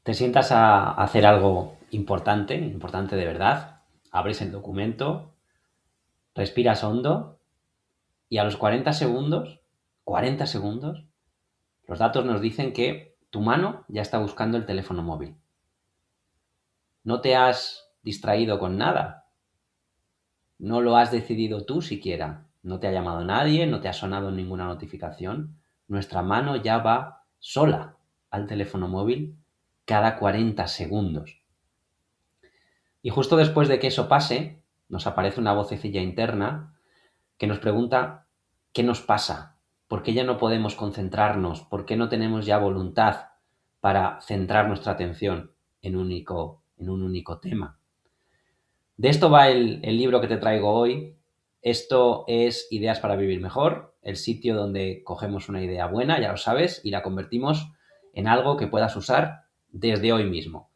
Te sientas a hacer algo importante, importante de verdad, abres el documento, respiras hondo y a los 40 segundos, los datos nos dicen que tu mano ya está buscando el teléfono móvil. No te has distraído con nada, no lo has decidido tú siquiera, no te ha llamado nadie, no te ha sonado ninguna notificación. Nuestra mano ya va sola al teléfono móvil cada 40 segundos. Y justo después de que eso pase, nos aparece una vocecilla interna que nos pregunta qué nos pasa, por qué ya no podemos concentrarnos, por qué no tenemos ya voluntad para centrar nuestra atención en un único tema. De esto va el libro que te traigo hoy. Esto es Ideas para Vivir Mejor, el sitio donde cogemos una idea buena, ya lo sabes, y la convertimos en algo que puedas usar desde hoy mismo.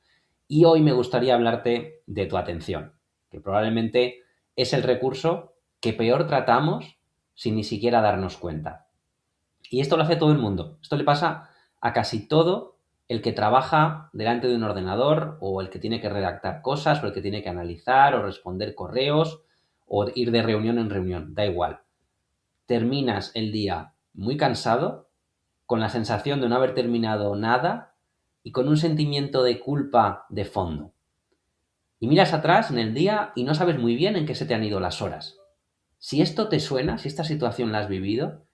Y hoy me gustaría hablarte de tu atención, que probablemente es el recurso que peor tratamos sin ni siquiera darnos cuenta. Y esto lo hace todo el mundo. Esto le pasa a casi todo el que trabaja delante de un ordenador o el que tiene que redactar cosas o el que tiene que analizar o responder correos o ir de reunión en reunión. Da igual. Terminas el día muy cansado, con la sensación de no haber terminado nada y con un sentimiento de culpa de fondo. Y miras atrás en el día y no sabes muy bien en qué se te han ido las horas. Si esto te suena, si esta situación la has vivido,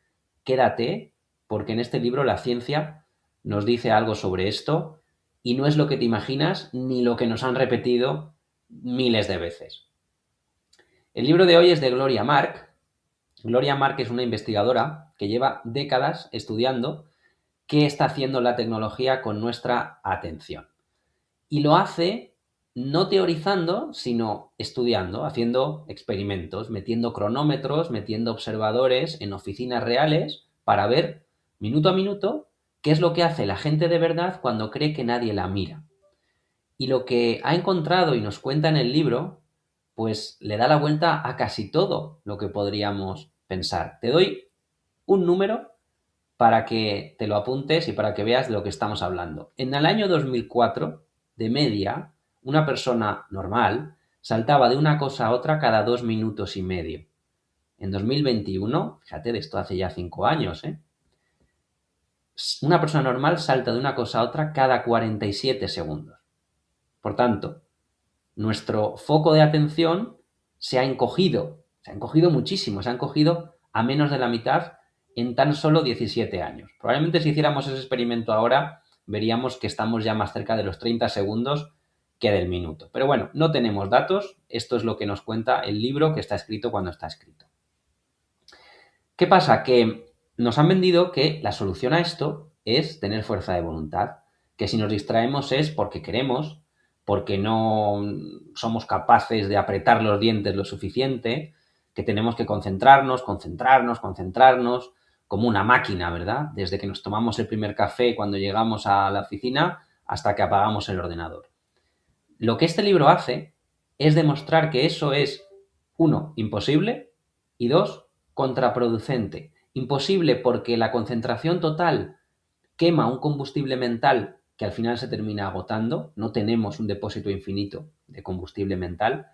quédate, porque en este libro la ciencia nos dice algo sobre esto y no es lo que te imaginas ni lo que nos han repetido miles de veces. El libro de hoy es de Gloria Mark. Gloria Mark es una investigadora que lleva décadas estudiando qué está haciendo la tecnología con nuestra atención. Y lo hace no teorizando, sino estudiando, haciendo experimentos, metiendo cronómetros, metiendo observadores en oficinas reales para ver minuto a minuto qué es lo que hace la gente de verdad cuando cree que nadie la mira. Y lo que ha encontrado y nos cuenta en el libro, pues le da la vuelta a casi todo lo que podríamos pensar. Te doy un número para que te lo apuntes y para que veas de lo que estamos hablando. En el año 2004, de media, una persona normal saltaba de una cosa a otra cada 2 minutos y medio. En 2021, fíjate, de esto hace ya 5 años, una persona normal salta de una cosa a otra cada 47 segundos. Por tanto, nuestro foco de atención se ha encogido muchísimo, se ha encogido a menos de la mitad en tan solo 17 años. Probablemente si hiciéramos ese experimento ahora, veríamos que estamos ya más cerca de los 30 segundos que del minuto. Pero bueno, no tenemos datos, esto es lo que nos cuenta el libro que está escrito cuando está escrito. ¿Qué pasa? Que nos han vendido que la solución a esto es tener fuerza de voluntad, que si nos distraemos es porque queremos, porque no somos capaces de apretar los dientes lo suficiente, que tenemos que concentrarnos, concentrarnos, concentrarnos, como una máquina, ¿verdad? Desde que nos tomamos el primer café cuando llegamos a la oficina hasta que apagamos el ordenador. Lo que este libro hace es demostrar que eso es, uno, imposible y dos, contraproducente. Imposible porque la concentración total quema un combustible mental que al final se termina agotando, no tenemos un depósito infinito de combustible mental,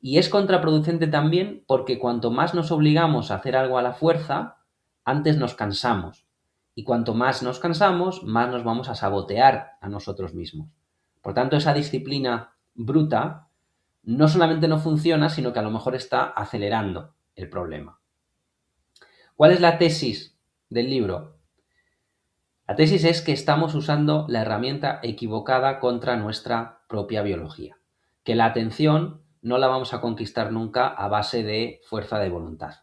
y es contraproducente también porque cuanto más nos obligamos a hacer algo a la fuerza, antes nos cansamos. Y cuanto más nos cansamos, más nos vamos a sabotear a nosotros mismos. Por tanto, esa disciplina bruta no solamente no funciona, sino que a lo mejor está acelerando el problema. ¿Cuál es la tesis del libro? La tesis es que estamos usando la herramienta equivocada contra nuestra propia biología, que la atención no la vamos a conquistar nunca a base de fuerza de voluntad,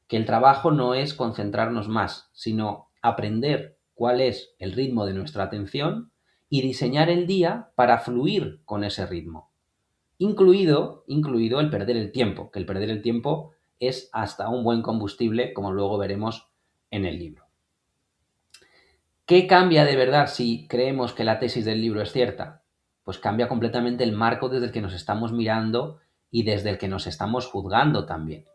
que el trabajo no es concentrarnos más, sino aprender cuál es el ritmo de nuestra atención y diseñar el día para fluir con ese ritmo, incluido el perder el tiempo, que el perder el tiempo es hasta un buen combustible, como luego veremos en el libro. ¿Qué cambia de verdad si creemos que la tesis del libro es cierta? Pues cambia completamente el marco desde el que nos estamos mirando y desde el que nos estamos juzgando también.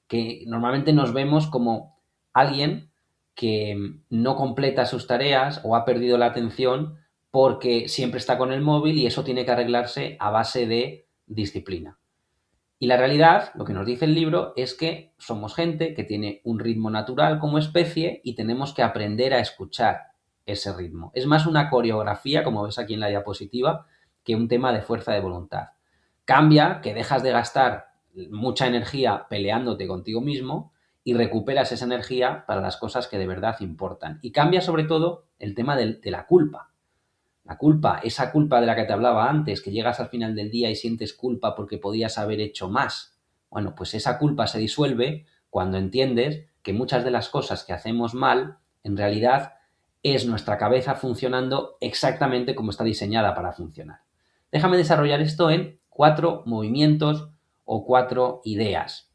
Que normalmente nos vemos como alguien que no completa sus tareas o ha perdido la atención porque siempre está con el móvil y eso tiene que arreglarse a base de disciplina. Y la realidad, lo que nos dice el libro, es que somos gente que tiene un ritmo natural como especie y tenemos que aprender a escuchar ese ritmo. Es más una coreografía, como ves aquí en la diapositiva, que un tema de fuerza de voluntad. Cambia que dejas de gastar mucha energía peleándote contigo mismo y recuperas esa energía para las cosas que de verdad importan. Y cambia sobre todo el tema de la culpa. La culpa, esa culpa de la que te hablaba antes, que llegas al final del día y sientes culpa porque podías haber hecho más. Bueno, pues esa culpa se disuelve cuando entiendes que muchas de las cosas que hacemos mal, en realidad, es nuestra cabeza funcionando exactamente como está diseñada para funcionar. Déjame desarrollar esto en 4 movimientos o 4 ideas.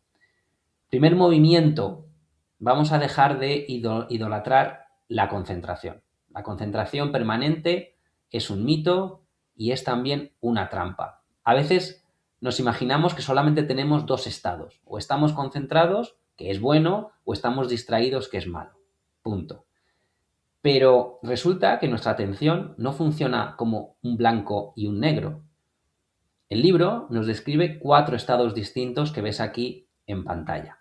Primer movimiento, vamos a dejar de idolatrar la concentración. La concentración permanente es un mito y es también una trampa. A veces nos imaginamos que solamente tenemos 2 estados. O estamos concentrados, que es bueno, o estamos distraídos, que es malo. Punto. Pero resulta que nuestra atención no funciona como un blanco y un negro. El libro nos describe 4 estados distintos que ves aquí en pantalla.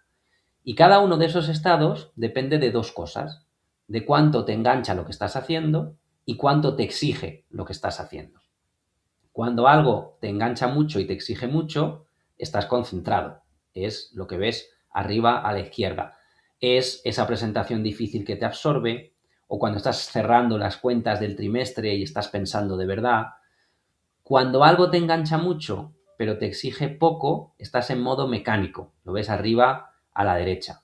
Y cada uno de esos estados depende de 2 cosas, de cuánto te engancha lo que estás haciendo y cuánto te exige lo que estás haciendo. Cuando algo te engancha mucho y te exige mucho, estás concentrado. Es lo que ves arriba a la izquierda. Es esa presentación difícil que te absorbe, o cuando estás cerrando las cuentas del trimestre y estás pensando de verdad. Cuando algo te engancha mucho, pero te exige poco, estás en modo mecánico. Lo ves arriba a la derecha.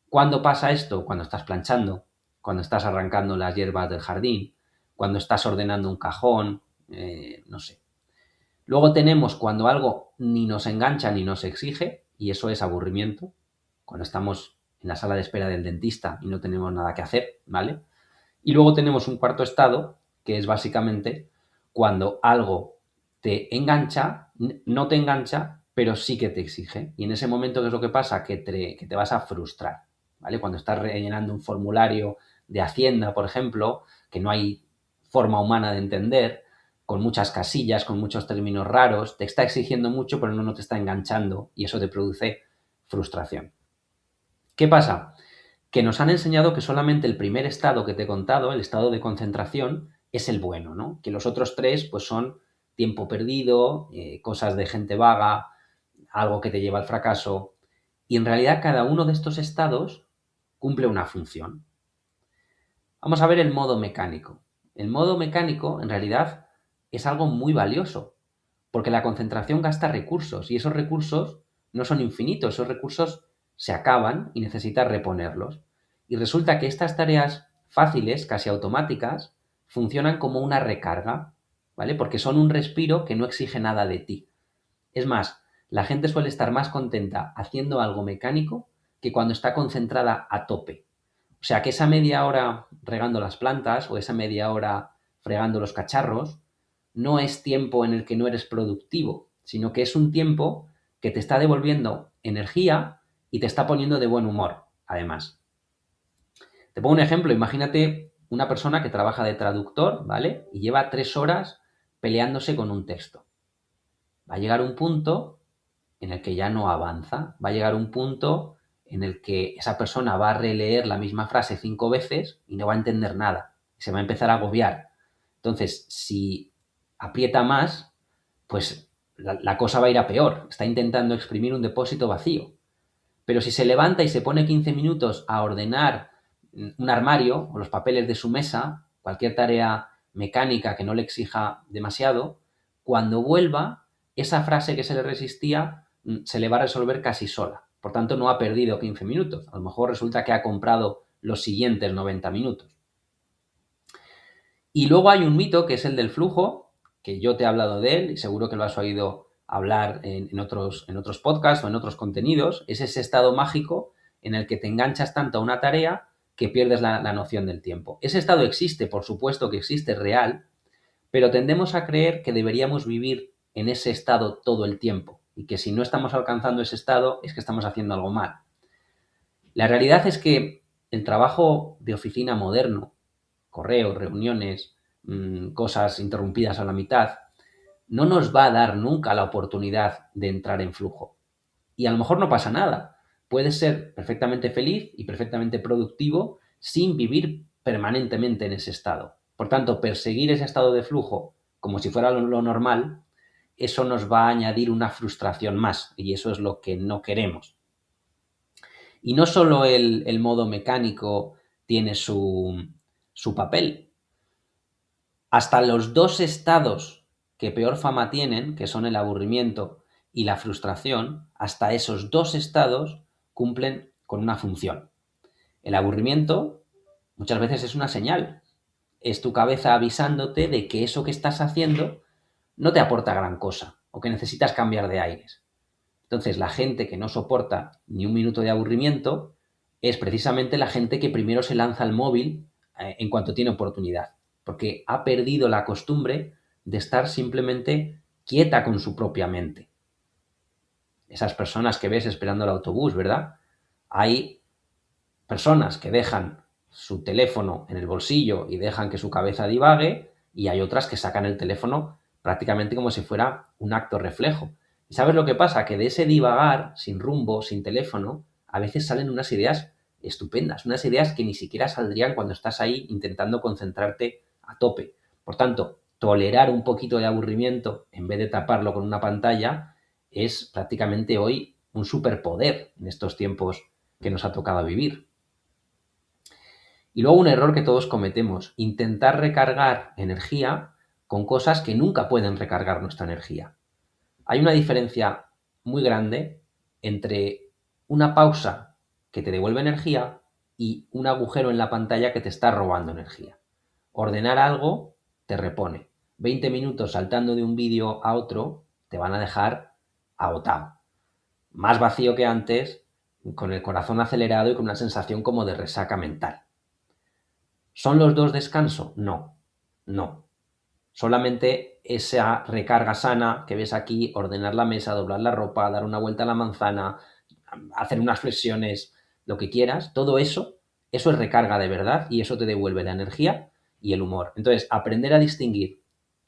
¿Cuándo pasa esto? Cuando estás planchando, cuando estás arrancando las hierbas del jardín, cuando estás ordenando un cajón, no sé. Luego tenemos cuando algo ni nos engancha ni nos exige, y eso es aburrimiento, cuando estamos en la sala de espera del dentista y no tenemos nada que hacer, ¿vale? Y luego tenemos un cuarto estado, que es básicamente cuando algo te engancha, no te engancha, pero sí que te exige. Y en ese momento, ¿qué es lo que pasa? Que te vas a frustrar, ¿vale? Cuando estás rellenando un formulario de Hacienda, por ejemplo, que no hay forma humana de entender, con muchas casillas, con muchos términos raros, te está exigiendo mucho, pero no te está enganchando y eso te produce frustración. ¿Qué pasa? Que nos han enseñado que solamente el primer estado que te he contado, el estado de concentración, es el bueno, ¿no? Que los otros 3 pues son tiempo perdido, cosas de gente vaga, algo que te lleva al fracaso. Y en realidad cada uno de estos estados cumple una función. Vamos a ver el modo mecánico. El modo mecánico, en realidad, es algo muy valioso, porque la concentración gasta recursos y esos recursos no son infinitos, esos recursos se acaban y necesitas reponerlos. Y resulta que estas tareas fáciles, casi automáticas, funcionan como una recarga, ¿vale? Porque son un respiro que no exige nada de ti. Es más, la gente suele estar más contenta haciendo algo mecánico que cuando está concentrada a tope. O sea que esa media hora regando las plantas o esa media hora fregando los cacharros no es tiempo en el que no eres productivo, sino que es un tiempo que te está devolviendo energía y te está poniendo de buen humor, además. Te pongo un ejemplo, imagínate una persona que trabaja de traductor, ¿vale? Y lleva 3 horas peleándose con un texto. Va a llegar un punto en el que ya no avanza, va a llegar un punto en el que esa persona va a releer la misma frase 5 veces y no va a entender nada, se va a empezar a agobiar. Entonces, si aprieta más, pues la cosa va a ir a peor, está intentando exprimir un depósito vacío. Pero si se levanta y se pone 15 minutos a ordenar un armario o los papeles de su mesa, cualquier tarea mecánica que no le exija demasiado, cuando vuelva, esa frase que se le resistía se le va a resolver casi sola. Por tanto, no ha perdido 15 minutos. A lo mejor resulta que ha comprado los siguientes 90 minutos. Y luego hay un mito que es el del flujo, que yo te he hablado de él y seguro que lo has oído hablar en otros podcasts o en otros contenidos. Es ese estado mágico en el que te enganchas tanto a una tarea que pierdes la noción del tiempo. Ese estado existe, por supuesto que existe, es real, pero tendemos a creer que deberíamos vivir en ese estado todo el tiempo y que si no estamos alcanzando ese estado es que estamos haciendo algo mal. La realidad es que el trabajo de oficina moderno, correos, reuniones, cosas interrumpidas a la mitad, no nos va a dar nunca la oportunidad de entrar en flujo. Y a lo mejor no pasa nada. Puedes ser perfectamente feliz y perfectamente productivo sin vivir permanentemente en ese estado. Por tanto, perseguir ese estado de flujo como si fuera lo normal, eso nos va a añadir una frustración más y eso es lo que no queremos. Y no solo el modo mecánico tiene su papel. Hasta los dos estados que peor fama tienen, que son el aburrimiento y la frustración, hasta esos dos estados cumplen con una función. El aburrimiento muchas veces es una señal. Es tu cabeza avisándote de que eso que estás haciendo no te aporta gran cosa o que necesitas cambiar de aires. Entonces, la gente que no soporta ni un minuto de aburrimiento es precisamente la gente que primero se lanza al móvil en cuanto tiene oportunidad, porque ha perdido la costumbre de estar simplemente quieta con su propia mente. Esas personas que ves esperando el autobús, ¿verdad? Hay personas que dejan su teléfono en el bolsillo y dejan que su cabeza divague, y hay otras que sacan el teléfono prácticamente como si fuera un acto reflejo. ¿Y sabes lo que pasa? Que de ese divagar, sin rumbo, sin teléfono, a veces salen unas ideas estupendas, unas ideas que ni siquiera saldrían cuando estás ahí intentando concentrarte a tope. Por tanto, tolerar un poquito de aburrimiento en vez de taparlo con una pantalla es prácticamente hoy un superpoder en estos tiempos que nos ha tocado vivir. Y luego un error que todos cometemos, intentar recargar energía con cosas que nunca pueden recargar nuestra energía. Hay una diferencia muy grande entre una pausa que te devuelve energía y un agujero en la pantalla que te está robando energía. Ordenar algo te repone. 20 minutos saltando de un vídeo a otro te van a dejar agotado. Más vacío que antes, con el corazón acelerado y con una sensación como de resaca mental. ¿Son los dos descanso? No, no. Solamente esa recarga sana que ves aquí, ordenar la mesa, doblar la ropa, dar una vuelta a la manzana, hacer unas flexiones, lo que quieras, todo eso es recarga de verdad y eso te devuelve la energía y el humor. Entonces, aprender a distinguir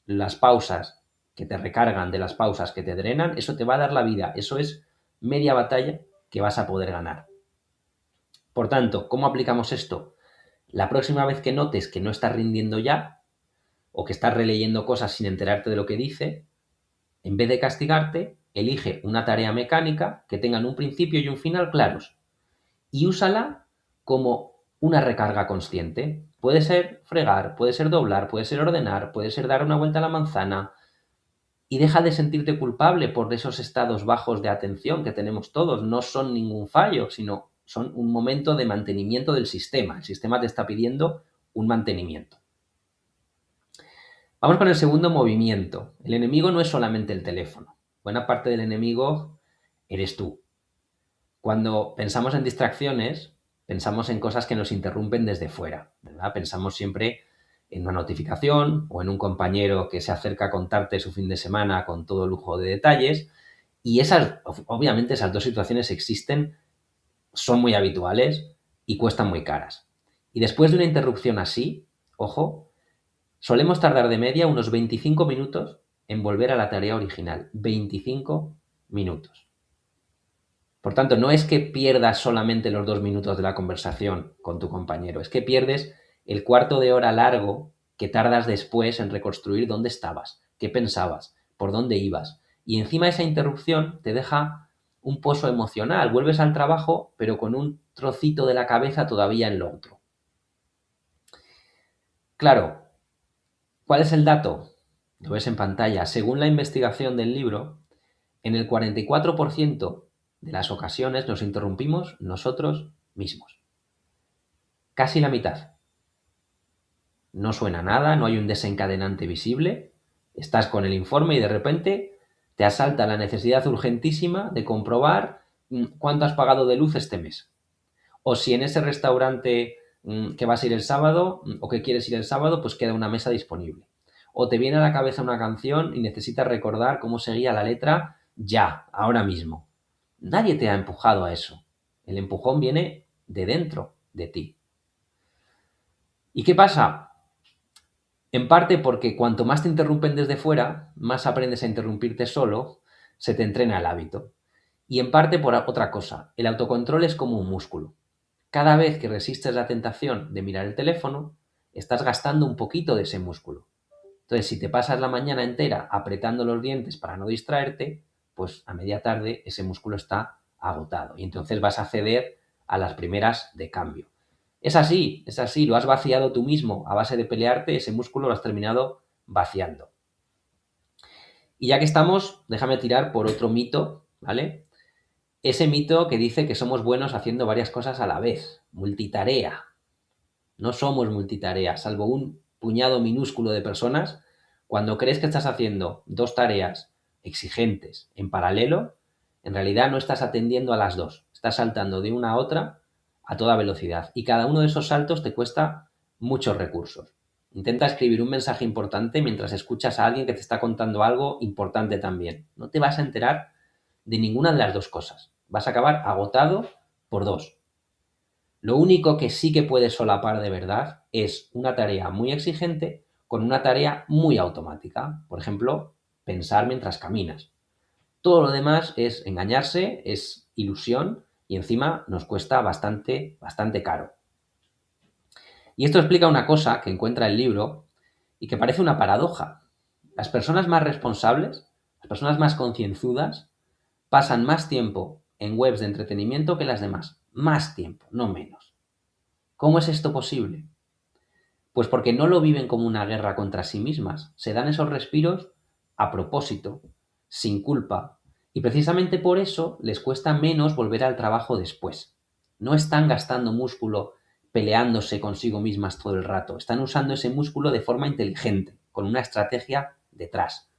las pausas que te recargan de las pausas que te drenan, eso te va a dar la vida. Eso es media batalla que vas a poder ganar. Por tanto, ¿cómo aplicamos esto? La próxima vez que notes que no estás rindiendo ya o que estás releyendo cosas sin enterarte de lo que dice, en vez de castigarte, elige una tarea mecánica que tengan un principio y un final claros y úsala como una recarga consciente. Puede ser fregar, puede ser doblar, puede ser ordenar, puede ser dar una vuelta a la manzana, y deja de sentirte culpable por esos estados bajos de atención que tenemos todos. No son ningún fallo, sino son un momento de mantenimiento del sistema. El sistema te está pidiendo un mantenimiento. Vamos con el segundo movimiento. El enemigo no es solamente el teléfono. Buena parte del enemigo eres tú. Cuando pensamos en distracciones, pensamos en cosas que nos interrumpen desde fuera, ¿verdad? Pensamos siempre en una notificación o en un compañero que se acerca a contarte su fin de semana con todo lujo de detalles. Y obviamente esas dos situaciones existen, son muy habituales y cuestan muy caras. Y después de una interrupción así, ojo, solemos tardar de media unos 25 minutos en volver a la tarea original. 25 minutos. Por tanto, no es que pierdas solamente los 2 minutos de la conversación con tu compañero, es que pierdes el cuarto de hora largo que tardas después en reconstruir dónde estabas, qué pensabas, por dónde ibas. Y encima esa interrupción te deja un pozo emocional. Vuelves al trabajo, pero con un trocito de la cabeza todavía en lo otro. Claro, ¿cuál es el dato? Lo ves en pantalla. Según la investigación del libro, en el 44% de las ocasiones nos interrumpimos nosotros mismos. Casi la mitad. No suena nada, no hay un desencadenante visible, estás con el informe y de repente te asalta la necesidad urgentísima de comprobar cuánto has pagado de luz este mes. O si en ese restaurante que vas a ir el sábado o que quieres ir el sábado, pues queda una mesa disponible. O te viene a la cabeza una canción y necesitas recordar cómo seguía la letra ya, ahora mismo. Nadie te ha empujado a eso. El empujón viene de dentro de ti. ¿Y qué pasa? En parte porque cuanto más te interrumpen desde fuera, más aprendes a interrumpirte solo, se te entrena el hábito. Y en parte por otra cosa, el autocontrol es como un músculo. Cada vez que resistes la tentación de mirar el teléfono, estás gastando un poquito de ese músculo. Entonces, si te pasas la mañana entera apretando los dientes para no distraerte, pues a media tarde ese músculo está agotado y entonces vas a ceder a las primeras de cambio. Es así, lo has vaciado tú mismo a base de pelearte, ese músculo lo has terminado vaciando. Y ya que estamos, déjame tirar por otro mito, ¿vale? Ese mito que dice que somos buenos haciendo varias cosas a la vez, multitarea. No somos multitarea, salvo un puñado minúsculo de personas. Cuando crees que estás haciendo dos tareas exigentes en paralelo, en realidad no estás atendiendo a las dos. Estás saltando de una a otra a toda velocidad. Y cada uno de esos saltos te cuesta muchos recursos. Intenta escribir un mensaje importante mientras escuchas a alguien que te está contando algo importante también. No te vas a enterar de ninguna de las dos cosas. Vas a acabar agotado por dos. Lo único que sí que puedes solapar de verdad es una tarea muy exigente con una tarea muy automática. Por ejemplo, pensar mientras caminas. Todo lo demás es engañarse, es ilusión y encima nos cuesta bastante, bastante caro. Y esto explica una cosa que encuentra el libro y que parece una paradoja. Las personas más responsables, las personas más concienzudas, pasan más tiempo en webs de entretenimiento que las demás. Más tiempo, no menos. ¿Cómo es esto posible? Pues porque no lo viven como una guerra contra sí mismas. Se dan esos respiros a propósito, sin culpa. Y precisamente por eso les cuesta menos volver al trabajo después. No están gastando músculo peleándose consigo mismas todo el rato. Están usando ese músculo de forma inteligente, con una estrategia detrás.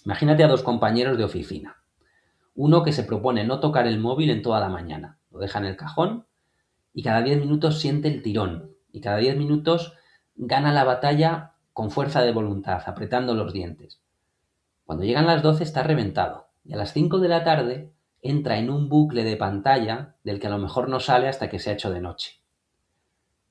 Imagínate a dos compañeros de oficina. Uno que se propone no tocar el móvil en toda la mañana. Lo deja en el cajón y cada 10 minutos siente el tirón. Y cada 10 minutos gana la batalla con fuerza de voluntad, apretando los dientes. Cuando llegan las 12 está reventado. Y a las 5 de la tarde entra en un bucle de pantalla del que a lo mejor no sale hasta que se ha hecho de noche.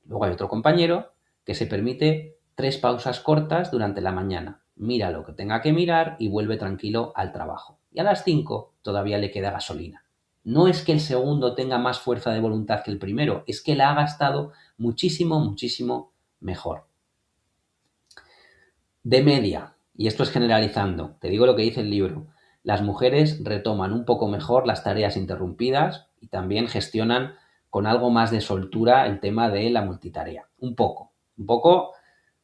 Luego hay otro compañero que se permite 3 pausas cortas durante la mañana. Mira lo que tenga que mirar y vuelve tranquilo al trabajo. Y a las 5 todavía le queda gasolina. No es que el segundo tenga más fuerza de voluntad que el primero, es que la ha gastado muchísimo, muchísimo mejor. De media, y esto es generalizando, te digo lo que dice el libro, las mujeres retoman un poco mejor las tareas interrumpidas y también gestionan con algo más de soltura el tema de la multitarea. Un poco,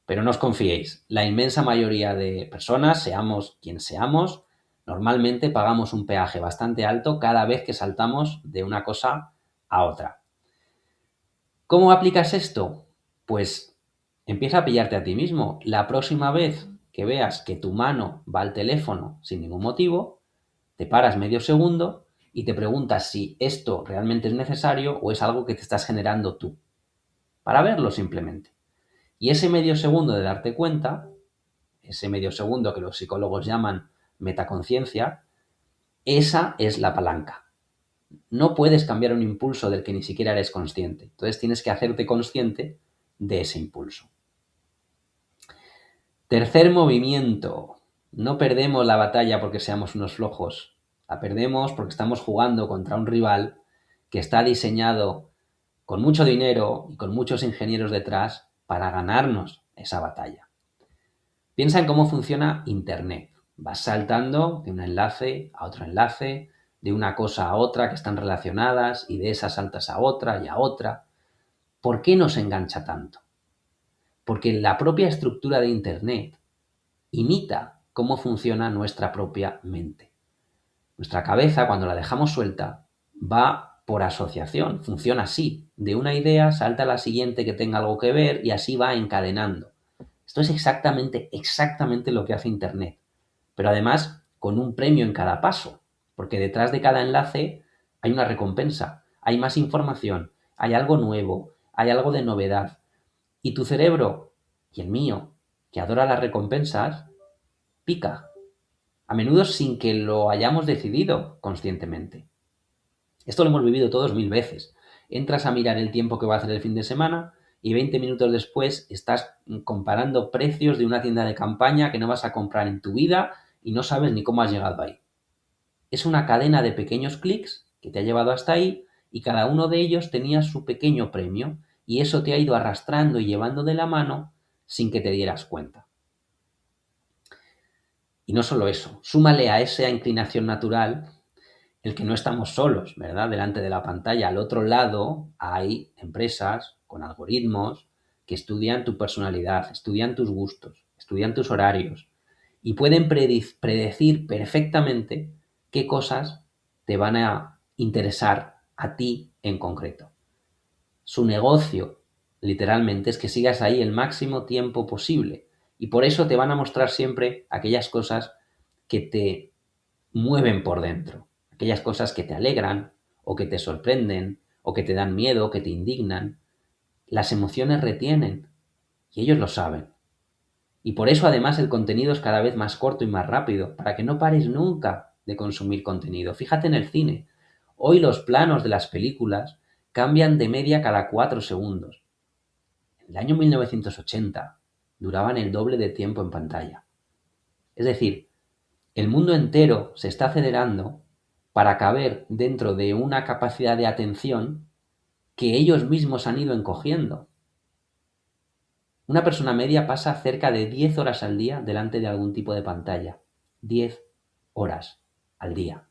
pero no os confiéis. La inmensa mayoría de personas, seamos quien seamos, normalmente pagamos un peaje bastante alto cada vez que saltamos de una cosa a otra. ¿Cómo aplicas esto? Pues empieza a pillarte a ti mismo. La próxima vez que veas que tu mano va al teléfono sin ningún motivo, te paras medio segundo y te preguntas si esto realmente es necesario o es algo que te estás generando tú. Para verlo simplemente. Y ese medio segundo de darte cuenta, ese medio segundo que los psicólogos llaman metaconciencia, esa es la palanca. No puedes cambiar un impulso del que ni siquiera eres consciente. Entonces tienes que hacerte consciente de ese impulso. Tercer movimiento. No perdemos la batalla porque seamos unos flojos. La perdemos porque estamos jugando contra un rival que está diseñado con mucho dinero y con muchos ingenieros detrás para ganarnos esa batalla. Piensa en cómo funciona Internet. Vas saltando de un enlace a otro enlace, de una cosa a otra que están relacionadas y de esas saltas a otra y a otra. ¿Por qué nos engancha tanto? Porque la propia estructura de Internet imita cómo funciona nuestra propia mente. Nuestra cabeza, cuando la dejamos suelta, va por asociación, funciona así. De una idea salta a la siguiente que tenga algo que ver y así va encadenando. Esto es exactamente lo que hace Internet. Pero además con un premio en cada paso, porque detrás de cada enlace hay una recompensa, hay más información, hay algo nuevo, hay algo de novedad. Y tu cerebro, y el mío, que adora las recompensas, pica, a menudo sin que lo hayamos decidido conscientemente. Esto lo hemos vivido todos 1000 veces. Entras a mirar el tiempo que va a hacer el fin de semana y 20 minutos después estás comparando precios de una tienda de campaña que no vas a comprar en tu vida y no sabes ni cómo has llegado ahí. Es una cadena de pequeños clics que te ha llevado hasta ahí y cada uno de ellos tenía su pequeño premio y eso te ha ido arrastrando y llevando de la mano sin que te dieras cuenta. Y no solo eso, súmale a esa inclinación natural el que no estamos solos, ¿verdad? Delante de la pantalla. Al otro lado hay empresas con algoritmos que estudian tu personalidad, estudian tus gustos, estudian tus horarios y pueden predecir perfectamente qué cosas te van a interesar a ti en concreto. Su negocio, literalmente, es que sigas ahí el máximo tiempo posible y por eso te van a mostrar siempre aquellas cosas que te mueven por dentro, aquellas cosas que te alegran o que te sorprenden o que te dan miedo o que te indignan. Las emociones retienen y ellos lo saben. Y por eso además el contenido es cada vez más corto y más rápido, para que no pares nunca de consumir contenido. Fíjate en el cine. Hoy los planos de las películas cambian de media cada 4 segundos. En el año 1980 duraban el doble de tiempo en pantalla. Es decir, el mundo entero se está acelerando para caber dentro de una capacidad de atención que ellos mismos han ido encogiendo. Una persona media pasa cerca de 10 horas al día delante de algún tipo de pantalla. 10 horas al día.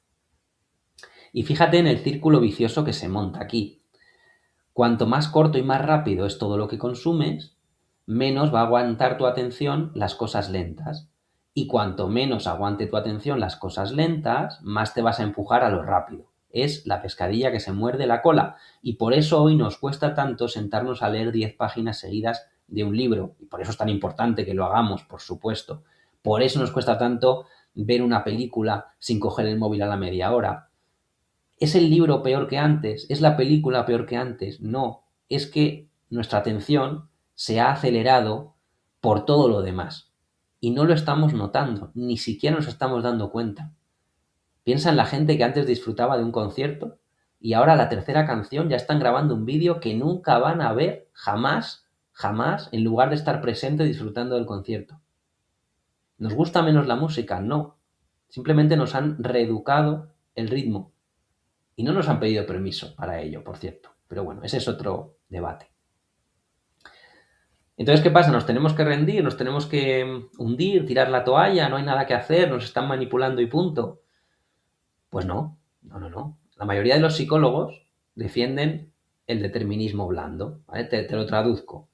Y fíjate en el círculo vicioso que se monta aquí. Cuanto más corto y más rápido es todo lo que consumes, menos va a aguantar tu atención las cosas lentas. Y cuanto menos aguante tu atención las cosas lentas, más te vas a empujar a lo rápido. Es la pescadilla que se muerde la cola. Y por eso hoy nos cuesta tanto sentarnos a leer 10 páginas seguidas de un libro. Y por eso es tan importante que lo hagamos, por supuesto. Por eso nos cuesta tanto ver una película sin coger el móvil a la media hora. ¿Es el libro peor que antes? ¿Es la película peor que antes? No, es que nuestra atención se ha acelerado por todo lo demás y no lo estamos notando, ni siquiera nos estamos dando cuenta. Piensa en la gente que antes disfrutaba de un concierto y ahora a la tercera canción ya están grabando un vídeo que nunca van a ver jamás, jamás, en lugar de estar presente disfrutando del concierto. ¿Nos gusta menos la música? No. Simplemente nos han reeducado el ritmo. Y no nos han pedido permiso para ello, por cierto. Pero bueno, ese es otro debate. Entonces, ¿qué pasa? Nos tenemos que rendir, nos tenemos que hundir, tirar la toalla, no hay nada que hacer, nos están manipulando y punto. Pues no, no. La mayoría de los psicólogos defienden el determinismo blando, ¿vale? Te lo traduzco.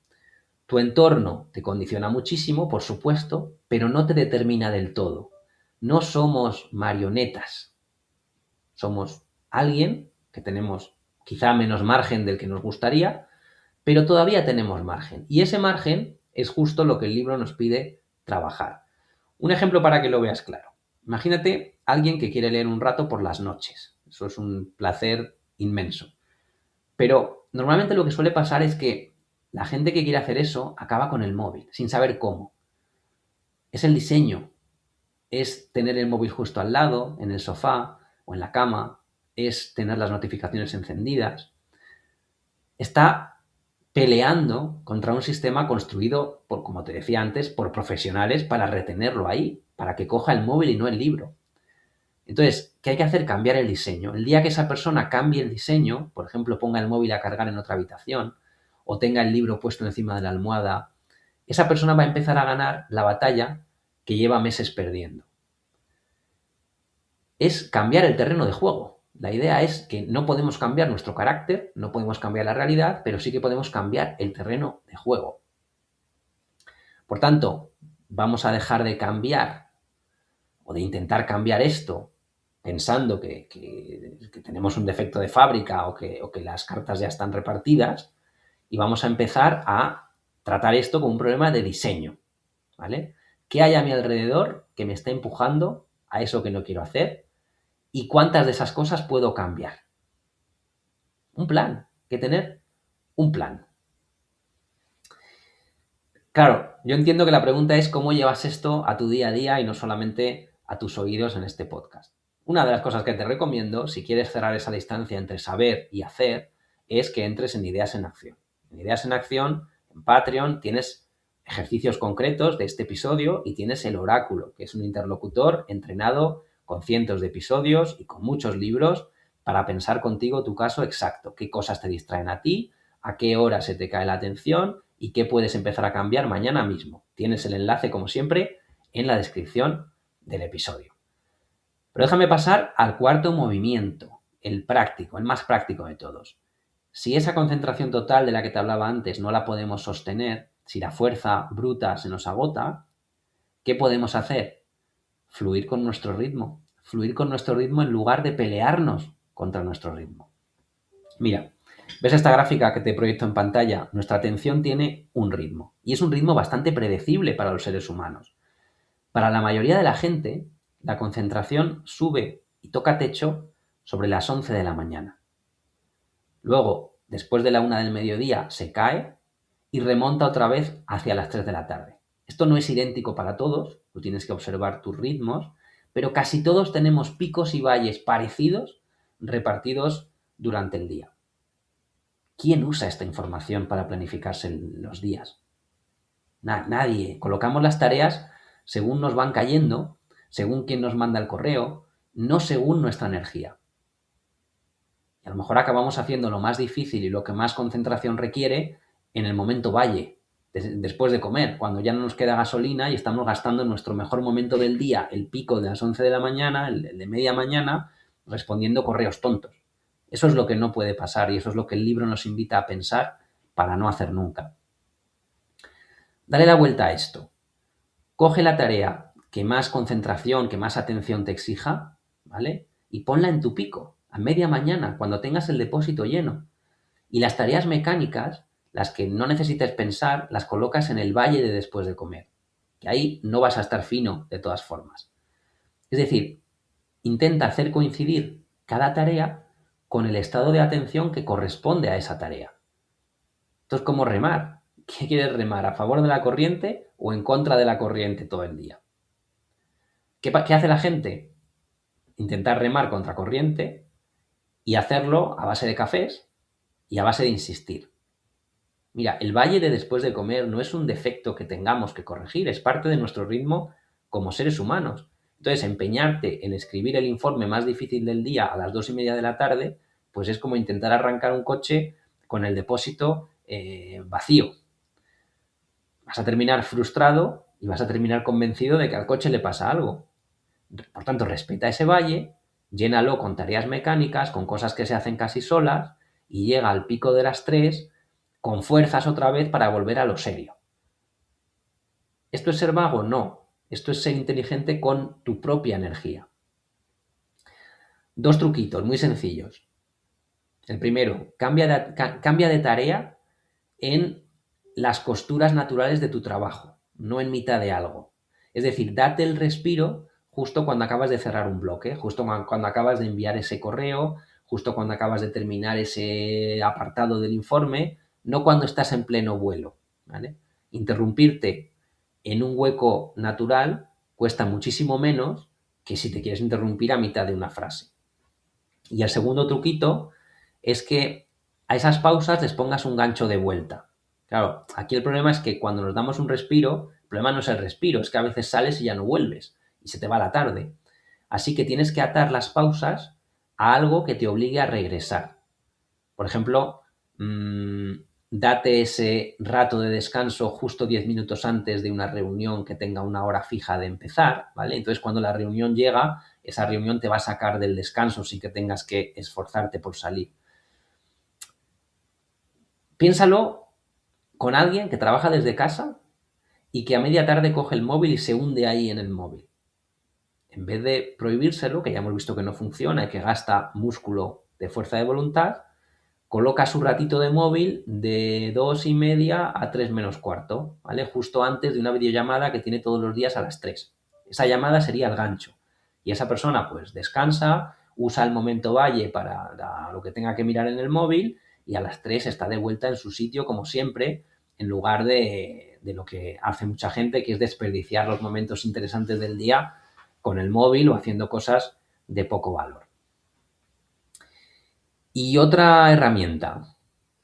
Tu entorno te condiciona muchísimo, por supuesto, pero no te determina del todo. No somos marionetas. Somos alguien que tenemos quizá menos margen del que nos gustaría, pero todavía tenemos margen. Y ese margen es justo lo que el libro nos pide trabajar. Un ejemplo para que lo veas claro. Imagínate alguien que quiere leer un rato por las noches. Eso es un placer inmenso. Pero normalmente lo que suele pasar es que la gente que quiere hacer eso acaba con el móvil, sin saber cómo. Es el diseño. Es tener el móvil justo al lado, en el sofá o en la cama. Es tener las notificaciones encendidas. Está peleando contra un sistema construido, por, como te decía antes, por profesionales para retenerlo ahí, para que coja el móvil y no el libro. Entonces, ¿qué hay que hacer? Cambiar el diseño. El día que esa persona cambie el diseño, por ejemplo, ponga el móvil a cargar en otra habitación o tenga el libro puesto encima de la almohada, esa persona va a empezar a ganar la batalla que lleva meses perdiendo. Es cambiar el terreno de juego. La idea es que no podemos cambiar nuestro carácter, no podemos cambiar la realidad, pero sí que podemos cambiar el terreno de juego. Por tanto, vamos a dejar de cambiar o de intentar cambiar esto pensando que tenemos un defecto de fábrica o que las cartas ya están repartidas y vamos a empezar a tratar esto como un problema de diseño, ¿vale? ¿Qué hay a mi alrededor que me está empujando a eso que no quiero hacer? ¿Y cuántas de esas cosas puedo cambiar? Un plan, hay que tener un plan. Claro, yo entiendo que la pregunta es cómo llevas esto a tu día a día y no solamente a tus oídos en este podcast. Una de las cosas que te recomiendo, si quieres cerrar esa distancia entre saber y hacer, es que entres en ideas en acción. En Ideas en Acción, en Patreon, tienes ejercicios concretos de este episodio y tienes el oráculo, que es un interlocutor entrenado con cientos de episodios y con muchos libros para pensar contigo tu caso exacto, qué cosas te distraen a ti, a qué hora se te cae la atención y qué puedes empezar a cambiar mañana mismo. Tienes el enlace, como siempre, en la descripción del episodio. Pero déjame pasar al cuarto movimiento, el práctico, el más práctico de todos. Si esa concentración total de la que te hablaba antes no la podemos sostener, si la fuerza bruta se nos agota, ¿qué podemos hacer? Fluir con nuestro ritmo. Fluir con nuestro ritmo en lugar de pelearnos contra nuestro ritmo. Mira, ¿ves esta gráfica que te proyecto en pantalla? Nuestra atención tiene un ritmo y es un ritmo bastante predecible para los seres humanos. Para la mayoría de la gente, la concentración sube y toca techo sobre las 11 de la mañana. Luego, después de la 1 del mediodía, se cae y remonta otra vez hacia las 3 de la tarde. Esto no es idéntico para todos, tú tienes que observar tus ritmos, pero casi todos tenemos picos y valles parecidos repartidos durante el día. ¿Quién usa esta información para planificarse los días? Nadie. Colocamos las tareas según nos van cayendo, según quién nos manda el correo, no según nuestra energía. Y a lo mejor acabamos haciendo lo más difícil y lo que más concentración requiere en el momento valle, después de comer, cuando ya no nos queda gasolina y estamos gastando en nuestro mejor momento del día, el pico de las 11 de la mañana, el de media mañana, respondiendo correos tontos. Eso es lo que no puede pasar y eso es lo que el libro nos invita a pensar para no hacer nunca. Dale la vuelta a esto. Coge la tarea que más concentración, que más atención te exija, ¿vale? Y ponla en tu pico, a media mañana, cuando tengas el depósito lleno. Y las tareas mecánicas, las que no necesites pensar, las colocas en el valle de después de comer. Que ahí no vas a estar fino de todas formas. Es decir, intenta hacer coincidir cada tarea con el estado de atención que corresponde a esa tarea. Esto es como remar. ¿Qué quieres remar? ¿A favor de la corriente o en contra de la corriente todo el día? ¿Qué hace la gente? Intentar remar contra corriente y hacerlo a base de cafés y a base de insistir. Mira, el valle de después de comer no es un defecto que tengamos que corregir, es parte de nuestro ritmo como seres humanos. Entonces, empeñarte en escribir el informe más difícil del día a las 2:30 de la tarde, pues es como intentar arrancar un coche con el depósito vacío. Vas a terminar frustrado y vas a terminar convencido de que al coche le pasa algo. Por tanto, respeta ese valle, llénalo con tareas mecánicas, con cosas que se hacen casi solas, y llega al pico de las 3 con fuerzas otra vez para volver a lo serio. ¿Esto es ser vago? No. Esto es ser inteligente con tu propia energía. Dos truquitos muy sencillos. El primero, cambia de tarea en las costuras naturales de tu trabajo, no en mitad de algo. Es decir, date el respiro justo cuando acabas de cerrar un bloque, justo cuando acabas de enviar ese correo, justo cuando acabas de terminar ese apartado del informe, no cuando estás en pleno vuelo, ¿vale? Interrumpirte en un hueco natural cuesta muchísimo menos que si te quieres interrumpir a mitad de una frase. Y el segundo truquito es que a esas pausas les pongas un gancho de vuelta. Claro, aquí el problema es que cuando nos damos un respiro, el problema no es el respiro, es que a veces sales y ya no vuelves y se te va la tarde. Así que tienes que atar las pausas a algo que te obligue a regresar. Por ejemplo, date ese rato de descanso justo 10 minutos antes de una reunión que tenga una hora fija de empezar, ¿vale? Entonces, cuando la reunión llega, esa reunión te va a sacar del descanso sin que tengas que esforzarte por salir. Piénsalo con alguien que trabaja desde casa y que a media tarde coge el móvil y se hunde ahí en el móvil. En vez de prohibírselo, que ya hemos visto que no funciona y que gasta músculo de fuerza de voluntad, coloca su ratito de móvil de 2:30 a 3 menos cuarto, ¿vale? Justo antes de una videollamada que tiene todos los días a las 3. Esa llamada sería el gancho. Y esa persona pues descansa, usa el momento valle para lo que tenga que mirar en el móvil y a las 3 está de vuelta en su sitio como siempre, en lugar de lo que hace mucha gente, que es desperdiciar los momentos interesantes del día con el móvil o haciendo cosas de poco valor. Y otra herramienta,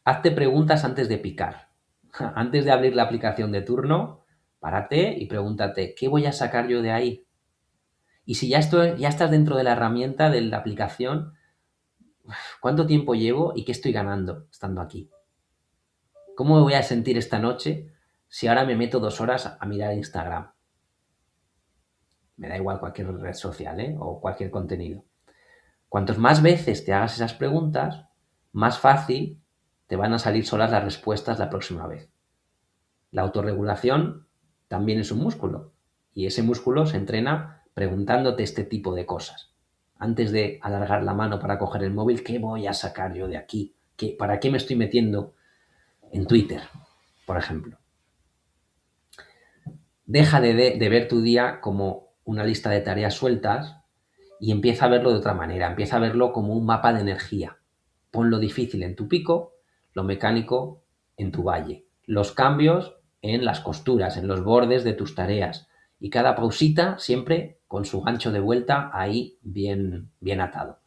Hazte preguntas antes de picar. Antes de abrir la aplicación de turno, párate y pregúntate, ¿qué voy a sacar yo de ahí? Y si ya estás dentro de la herramienta de la aplicación, ¿cuánto tiempo llevo y qué estoy ganando estando aquí? ¿Cómo me voy a sentir esta noche si ahora me meto 2 horas a mirar Instagram? Me da igual cualquier red social, ¿eh? O cualquier contenido. Cuantos más veces te hagas esas preguntas, más fácil te van a salir solas las respuestas la próxima vez. La autorregulación también es un músculo y ese músculo se entrena preguntándote este tipo de cosas. Antes de alargar la mano para coger el móvil, ¿qué voy a sacar yo de aquí? ¿Para qué me estoy metiendo en Twitter, por ejemplo? Deja de ver tu día como una lista de tareas sueltas y empieza a verlo de otra manera. Empieza a verlo como un mapa de energía. Pon lo difícil en tu pico, lo mecánico en tu valle. Los cambios en las costuras, en los bordes de tus tareas. Y cada pausita siempre con su gancho de vuelta ahí bien atado.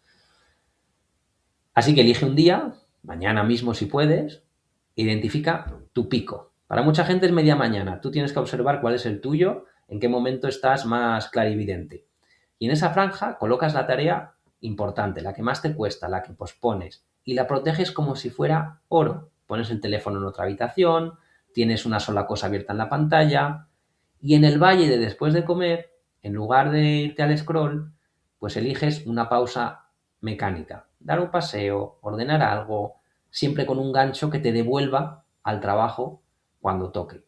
Así que elige un día, mañana mismo si puedes, identifica tu pico. Para mucha gente es media mañana. Tú tienes que observar cuál es el tuyo, en qué momento estás más clarividente. Y en esa franja colocas la tarea importante, la que más te cuesta, la que pospones, y la proteges como si fuera oro. Pones el teléfono en otra habitación, tienes una sola cosa abierta en la pantalla, y en el valle de después de comer, en lugar de irte al scroll, pues eliges una pausa mecánica. Dar un paseo, ordenar algo, siempre con un gancho que te devuelva al trabajo cuando toque.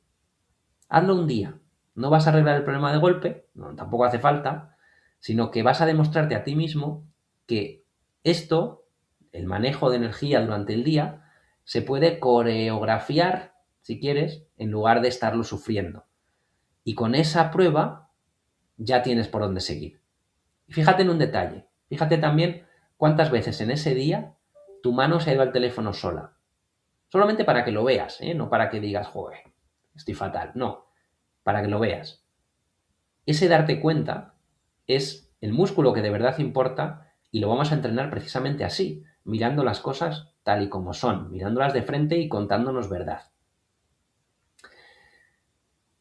Hazlo un día. No vas a arreglar el problema de golpe, no, tampoco hace falta, sino que vas a demostrarte a ti mismo que esto, el manejo de energía durante el día, se puede coreografiar, si quieres, en lugar de estarlo sufriendo. Y con esa prueba ya tienes por dónde seguir. Y fíjate en un detalle. Fíjate también cuántas veces en ese día tu mano se ha ido al teléfono sola. Solamente para que lo veas, ¿eh? No para que digas, joder, estoy fatal. No, para que lo veas. Ese darte cuenta es el músculo que de verdad importa y lo vamos a entrenar precisamente así, mirando las cosas tal y como son, mirándolas de frente y contándonos verdad.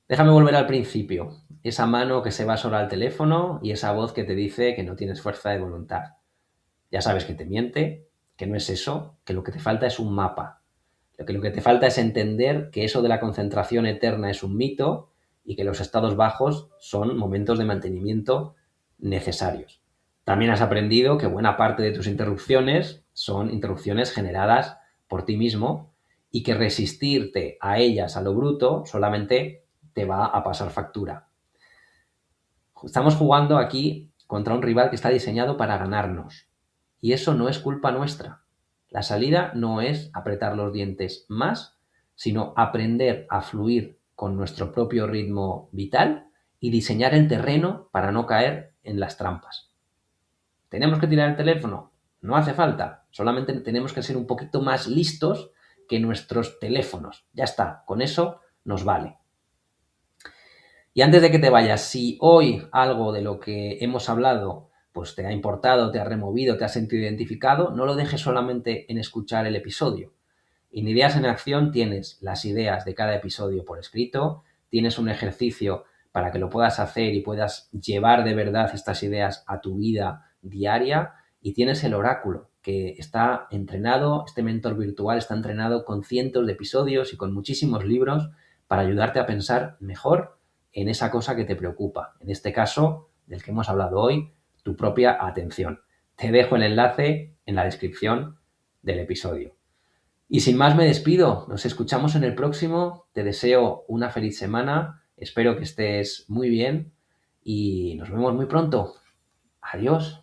Déjame volver al principio, esa mano que se va sola al teléfono y esa voz que te dice que no tienes fuerza de voluntad. Ya sabes que te miente, que no es eso, que lo que te falta es un mapa. Lo que te falta es entender que eso de la concentración eterna es un mito y que los estados bajos son momentos de mantenimiento necesarios. También has aprendido que buena parte de tus interrupciones son interrupciones generadas por ti mismo y que resistirte a ellas a lo bruto solamente te va a pasar factura. Estamos jugando aquí contra un rival que está diseñado para ganarnos. Y eso no es culpa nuestra. La salida no es apretar los dientes más, sino aprender a fluir con nuestro propio ritmo vital y diseñar el terreno para no caer en las trampas. ¿Tenemos que tirar el teléfono? No hace falta. Solamente tenemos que ser un poquito más listos que nuestros teléfonos. Ya está. Con eso nos vale. Y antes de que te vayas, si hoy algo de lo que hemos hablado pues te ha importado, te ha removido, te has sentido identificado, no lo dejes solamente en escuchar el episodio. En Ideas en Acción tienes las ideas de cada episodio por escrito, tienes un ejercicio para que lo puedas hacer y puedas llevar de verdad estas ideas a tu vida diaria y tienes el oráculo que está entrenado, este mentor virtual está entrenado con cientos de episodios y con muchísimos libros para ayudarte a pensar mejor en esa cosa que te preocupa. En este caso, del que hemos hablado hoy, tu propia atención. Te dejo el enlace en la descripción del episodio. Y sin más me despido, nos escuchamos en el próximo, te deseo una feliz semana, espero que estés muy bien y nos vemos muy pronto. Adiós.